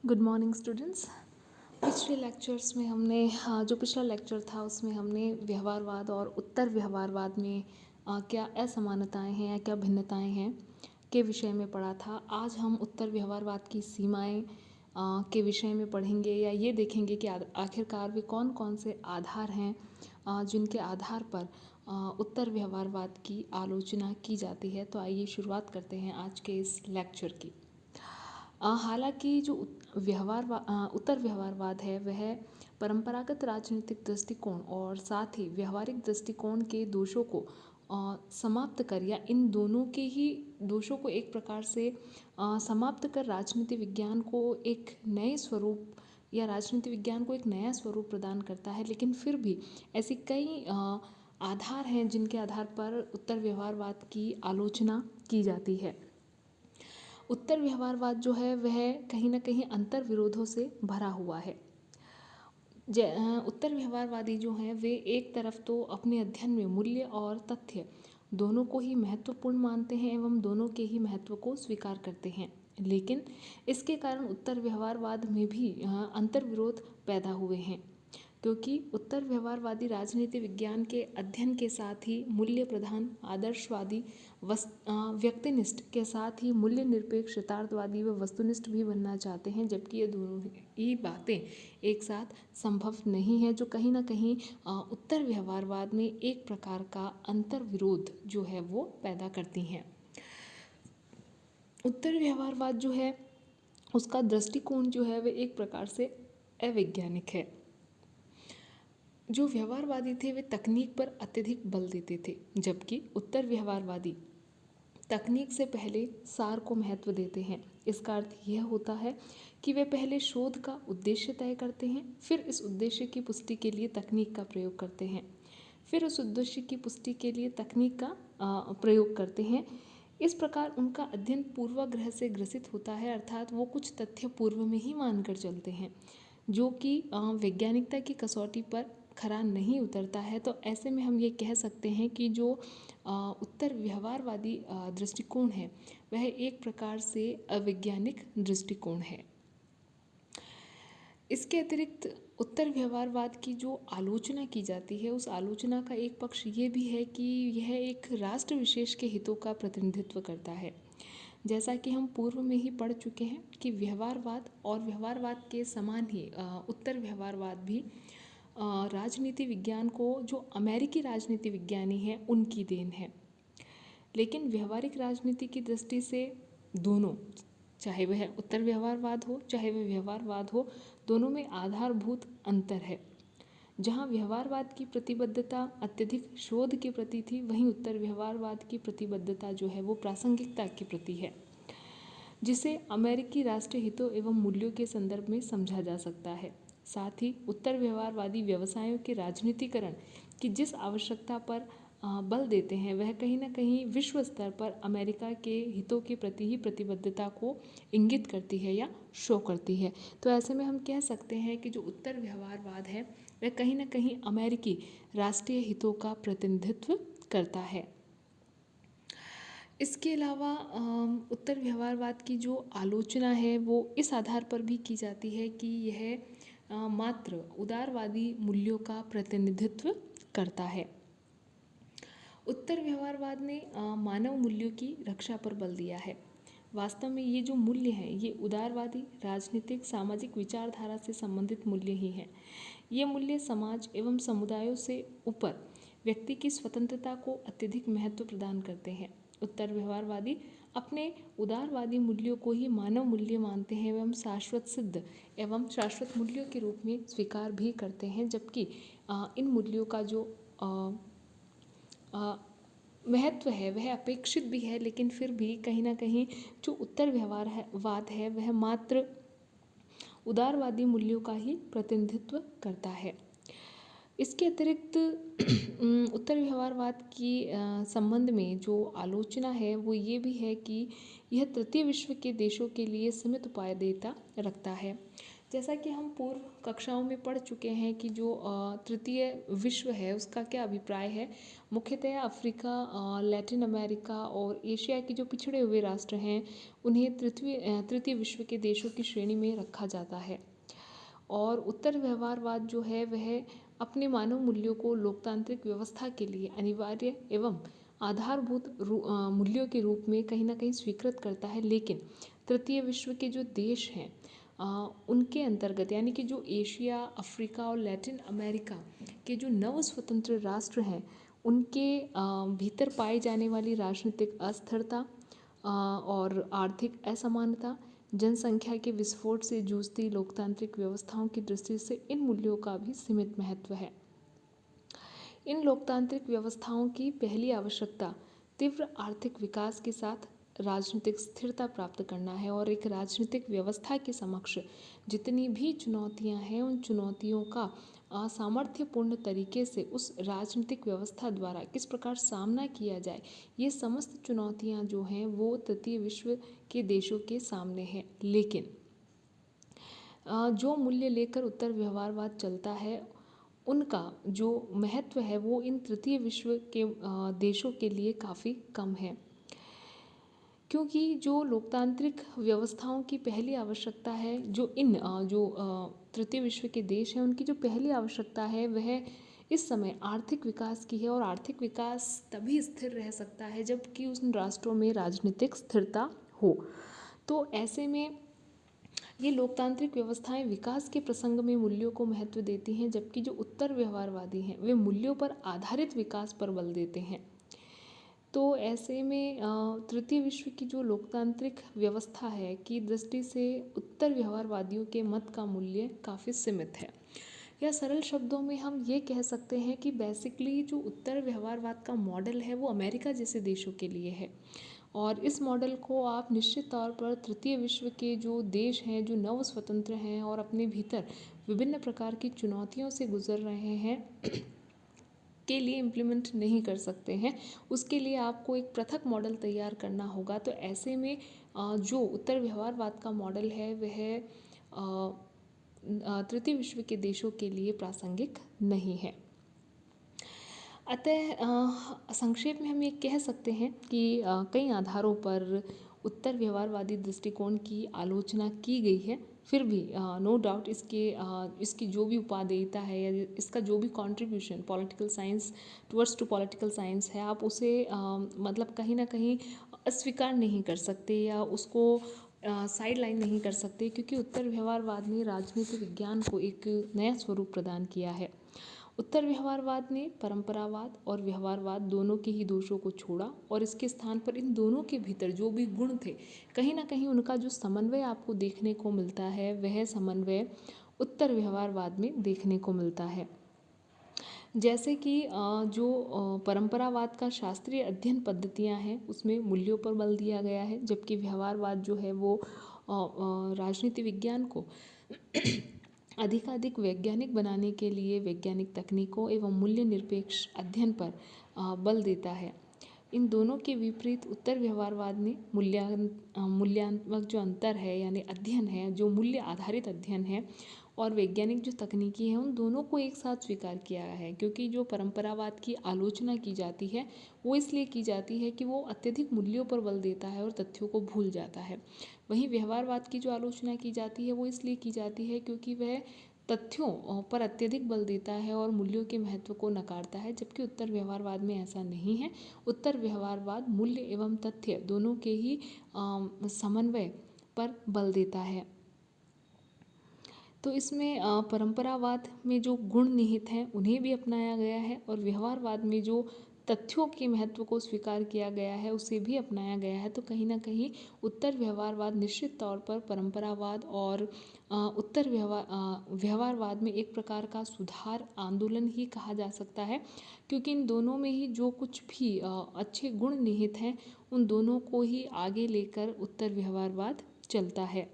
Good morning students. पिछले lectures में हमने जो पिछला लेक्चर था उसमें हमने व्यवहारवाद और उत्तर व्यवहारवाद में क्या असमानताएं हैं या क्या भिन्नताएं हैं के विषय में पढ़ा था। आज हम उत्तर व्यवहारवाद की सीमाएं के विषय में पढ़ेंगे या ये देखेंगे कि आखिरकार वे कौन कौन से आधार हैं जिनके आधार पर उत्तर व्यवहारवाद की आलोचना की जाती है। तो आइए शुरुआत करते हैं आज के इस लेक्चर की। हालांकि जो उत्तर व्यवहारवाद है वह परंपरागत राजनीतिक दृष्टिकोण और साथ ही व्यवहारिक दृष्टिकोण के दोषों को समाप्त कर या इन दोनों के ही दोषों को एक प्रकार से समाप्त कर राजनीति विज्ञान को एक नए स्वरूप या राजनीति विज्ञान को एक नया स्वरूप प्रदान करता है। लेकिन फिर भी ऐसी कई आधार हैं जिनके आधार पर उत्तर व्यवहारवाद की आलोचना की जाती है। उत्तर व्यवहारवाद जो है वह कहीं ना कहीं अंतर विरोधों से भरा हुआ है। उत्तर व्यवहारवादी जो हैं वे एक तरफ तो अपने अध्ययन में मूल्य और तथ्य दोनों को ही महत्वपूर्ण मानते हैं एवं दोनों के ही महत्व को स्वीकार करते हैं, लेकिन इसके कारण उत्तर व्यवहारवाद में भी अंतर विरोध पैदा हुए हैं, क्योंकि उत्तर व्यवहारवादी राजनीति विज्ञान के अध्ययन के साथ ही मूल्य प्रधान आदर्शवादी व्यक्तिनिष्ठ के साथ ही मूल्य निरपेक्ष यथार्थवादी व वस्तुनिष्ठ भी बनना चाहते हैं, जबकि ये दोनों ही बातें एक साथ संभव नहीं है, जो कहीं ना कहीं उत्तर व्यवहारवाद में एक प्रकार का अंतर विरोध जो है वो पैदा करती हैं। उत्तर व्यवहारवाद जो है उसका दृष्टिकोण जो है वह एक प्रकार से अवैज्ञानिक है। जो व्यवहारवादी थे वे तकनीक पर अत्यधिक बल देते थे, जबकि उत्तर व्यवहारवादी तकनीक से पहले सार को महत्व देते हैं। इसका अर्थ यह होता है कि वे पहले शोध का उद्देश्य तय करते हैं, फिर इस उद्देश्य की पुष्टि के लिए तकनीक का प्रयोग करते हैं, फिर उस उद्देश्य की पुष्टि के लिए तकनीक का प्रयोग करते हैं। इस प्रकार उनका अध्ययन पूर्वाग्रह से ग्रसित होता है, अर्थात वो कुछ तथ्य पूर्व में ही मानकर चलते हैं जो कि वैज्ञानिकता की कसौटी पर खरा नहीं उतरता है। तो ऐसे में हम ये कह सकते हैं कि जो उत्तर व्यवहारवादी दृष्टिकोण है वह एक प्रकार से अवैज्ञानिक दृष्टिकोण है। इसके अतिरिक्त उत्तर व्यवहारवाद की जो आलोचना की जाती है उस आलोचना का एक पक्ष ये भी है कि यह एक राष्ट्र विशेष के हितों का प्रतिनिधित्व करता है। जैसा कि हम पूर्व में ही पढ़ चुके हैं कि व्यवहारवाद और व्यवहारवाद के समान ही उत्तर व्यवहारवाद भी राजनीति विज्ञान को जो अमेरिकी राजनीति विज्ञानी हैं उनकी देन है। लेकिन व्यवहारिक राजनीति की दृष्टि से दोनों, चाहे वह उत्तर व्यवहारवाद हो चाहे वह व्यवहारवाद हो, दोनों में आधारभूत अंतर है। जहाँ व्यवहारवाद की प्रतिबद्धता अत्यधिक शोध के प्रति थी, वहीं उत्तर व्यवहारवाद की प्रतिबद्धता जो है वो प्रासंगिकता के प्रति है, जिसे अमेरिकी राष्ट्रीय हितों एवं मूल्यों के संदर्भ में समझा जा सकता है। साथ ही उत्तर व्यवहारवादी व्यवसायों के राजनीतिकरण की जिस आवश्यकता पर बल देते हैं वह कहीं ना कहीं विश्व स्तर पर अमेरिका के हितों के प्रति ही प्रतिबद्धता को इंगित करती है या शो करती है। तो ऐसे में हम कह सकते हैं कि जो उत्तर व्यवहारवाद है वह कहीं ना कहीं अमेरिकी राष्ट्रीय हितों का प्रतिनिधित्व करता है। इसके अलावा उत्तर व्यवहारवाद की जो आलोचना है वो इस आधार पर भी की जाती है कि यह मात्र उदारवादी मूल्यों का प्रतिनिधित्व करता है। उत्तर व्यवहारवाद ने मानव मूल्यों की रक्षा पर बल दिया है। वास्तव में ये जो मूल्य हैं ये उदारवादी राजनीतिक सामाजिक विचारधारा से संबंधित मूल्य ही हैं। ये मूल्य समाज एवं समुदायों से ऊपर व्यक्ति की स्वतंत्रता को अत्यधिक महत्व प्रदान करते हैं। उत्तर व्यवहारवादी अपने उदारवादी मूल्यों को ही मानव मूल्य मानते हैं एवं शाश्वत सिद्ध एवं शाश्वत मूल्यों के रूप में स्वीकार भी करते हैं, जबकि इन मूल्यों का जो महत्व है वह अपेक्षित भी है, लेकिन फिर भी कहीं ना कहीं जो उत्तर व्यवहारवाद है वह मात्र उदारवादी मूल्यों का ही प्रतिनिधित्व करता है। इसके अतिरिक्त उत्तर व्यवहारवाद की संबंध में जो आलोचना है वो ये भी है कि यह तृतीय विश्व के देशों के लिए सीमित उपादेयता रखता है। जैसा कि हम पूर्व कक्षाओं में पढ़ चुके हैं कि जो तृतीय विश्व है उसका क्या अभिप्राय है। मुख्यतः अफ्रीका, लैटिन अमेरिका और एशिया के जो पिछड़े हुए राष्ट्र हैं उन्हें तृतीय विश्व के देशों की श्रेणी में रखा जाता है। और उत्तर व्यवहारवाद जो है वह अपने मानव मूल्यों को लोकतांत्रिक व्यवस्था के लिए अनिवार्य एवं आधारभूत मूल्यों के रूप में कहीं ना कहीं स्वीकृत करता है। लेकिन तृतीय विश्व के जो देश हैं उनके अंतर्गत यानी कि जो एशिया, अफ्रीका और लैटिन अमेरिका के जो नव स्वतंत्र राष्ट्र हैं उनके भीतर पाई जाने वाली राजनीतिक अस्थिरता और आर्थिक असमानता, जनसंख्या के विस्फोट से जूझती लोकतांत्रिक व्यवस्थाओं की दृष्टि से इन मूल्यों का भी सीमित महत्व है। इन लोकतांत्रिक व्यवस्थाओं की पहली आवश्यकता तीव्र आर्थिक विकास के साथ राजनीतिक स्थिरता प्राप्त करना है। और एक राजनीतिक व्यवस्था के समक्ष जितनी भी चुनौतियां हैं उन चुनौतियों का सामर्थ्यपूर्ण तरीके से उस राजनीतिक व्यवस्था द्वारा किस प्रकार सामना किया जाए, ये समस्त चुनौतियां जो हैं वो तृतीय विश्व के देशों के सामने हैं। लेकिन जो मूल्य लेकर उत्तर व्यवहारवाद चलता है उनका जो महत्व है वो इन तृतीय विश्व के देशों के लिए काफ़ी कम है, क्योंकि जो लोकतांत्रिक व्यवस्थाओं की पहली आवश्यकता है जो तृतीय विश्व के देश हैं उनकी जो पहली आवश्यकता है वह इस समय आर्थिक विकास की है। और आर्थिक विकास तभी स्थिर रह सकता है जबकि उन राष्ट्रों में राजनीतिक स्थिरता हो। तो ऐसे में ये लोकतांत्रिक व्यवस्थाएं विकास के प्रसंग में मूल्यों को महत्व देती हैं, जबकि जो उत्तर व्यवहारवादी हैं वे मूल्यों पर आधारित विकास पर बल देते हैं। तो ऐसे में तृतीय विश्व की जो लोकतांत्रिक व्यवस्था है की दृष्टि से उत्तर व्यवहारवादियों के मत का मूल्य काफ़ी सीमित है। या सरल शब्दों में हम ये कह सकते हैं कि बेसिकली जो उत्तर व्यवहारवाद का मॉडल है वो अमेरिका जैसे देशों के लिए है। और इस मॉडल को आप निश्चित तौर पर तृतीय विश्व के जो देश हैं जो नव स्वतंत्र हैं और अपने भीतर विभिन्न प्रकार की चुनौतियों से गुजर रहे हैं के लिए इम्प्लीमेंट नहीं कर सकते हैं। उसके लिए आपको एक पृथक मॉडल तैयार करना होगा। तो ऐसे में जो उत्तर व्यवहारवाद का मॉडल है वह तृतीय विश्व के देशों के लिए प्रासंगिक नहीं है। अतः संक्षेप में हम ये कह सकते हैं कि कई आधारों पर उत्तर व्यवहारवादी दृष्टिकोण की आलोचना की गई है, फिर भी नो डाउट इसकी जो भी उपादेयता है या इसका जो भी contribution political science towards to political science है आप उसे मतलब कहीं ना कहीं अस्वीकार नहीं कर सकते या उसको साइड लाइन नहीं कर सकते, क्योंकि उत्तर व्यवहारवाद ने राजनीतिक विज्ञान को एक नया स्वरूप प्रदान किया है। उत्तर व्यवहारवाद ने परंपरावाद और व्यवहारवाद दोनों के ही दोषों को छोड़ा और इसके स्थान पर इन दोनों के भीतर जो भी गुण थे कहीं ना कहीं उनका जो समन्वय आपको देखने को मिलता है वह समन्वय उत्तर व्यवहारवाद में देखने को मिलता है। जैसे कि जो परंपरावाद का शास्त्रीय अध्ययन पद्धतियां हैं उसमें मूल्यों पर बल दिया गया है, जबकि व्यवहारवाद जो है वो राजनीति विज्ञान को अधिकाधिक वैज्ञानिक बनाने के लिए वैज्ञानिक तकनीकों एवं मूल्य निरपेक्ष अध्ययन पर बल देता है। इन दोनों के विपरीत उत्तर व्यवहारवाद ने मूल्यांकन जो अंतर है यानी अध्ययन है, जो मूल्य आधारित अध्ययन है और वैज्ञानिक जो तकनीकी है उन दोनों को एक साथ स्वीकार किया है। क्योंकि जो परंपरावाद की आलोचना की जाती है वो इसलिए की जाती है कि वो अत्यधिक मूल्यों पर बल देता है और तथ्यों को भूल जाता है। वहीं व्यवहारवाद की जो आलोचना की जाती है वो इसलिए की जाती है क्योंकि वह तथ्यों पर अत्यधिक बल देता है और मूल्यों के महत्व को नकारता है, जबकि उत्तर व्यवहारवाद में ऐसा नहीं है। उत्तर व्यवहारवाद मूल्य एवं तथ्य दोनों के ही समन्वय पर बल देता है। तो इसमें परंपरावाद में जो गुण निहित हैं उन्हें भी अपनाया गया है और व्यवहारवाद में जो तथ्यों के महत्व को स्वीकार किया गया है उसे भी अपनाया गया है। तो कहीं ना कहीं उत्तर व्यवहारवाद निश्चित तौर पर परंपरावाद और उत्तर व्यवहारवाद में एक प्रकार का सुधार आंदोलन ही कहा जा सकता है, क्योंकि इन दोनों में ही जो कुछ भी अच्छे गुण निहित हैं उन दोनों को ही आगे लेकर उत्तर व्यवहारवाद चलता है।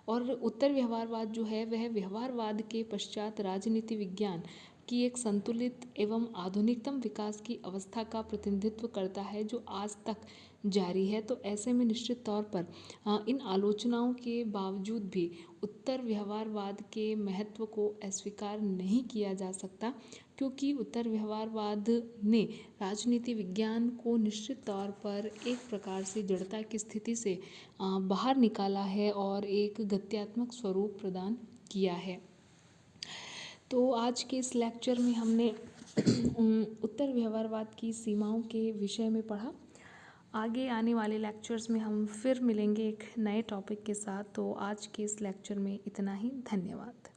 और उत्तर व्यवहारवाद जो है वह व्यवहारवाद के पश्चात राजनीति विज्ञान की एक संतुलित एवं आधुनिकतम विकास की अवस्था का प्रतिनिधित्व करता है, जो आज तक जारी है। तो ऐसे में निश्चित तौर पर इन आलोचनाओं के बावजूद भी उत्तर व्यवहारवाद के महत्व को अस्वीकार नहीं किया जा सकता, क्योंकि उत्तर व्यवहारवाद ने राजनीति विज्ञान को निश्चित तौर पर एक प्रकार से जड़ता की स्थिति से बाहर निकाला है और एक गत्यात्मक स्वरूप प्रदान किया है। तो आज के इस लेक्चर में हमने उत्तर व्यवहारवाद की सीमाओं के विषय में पढ़ा। आगे आने वाले लेक्चर्स में हम फिर मिलेंगे एक नए टॉपिक के साथ। तो आज के इस लेक्चर में इतना ही। धन्यवाद।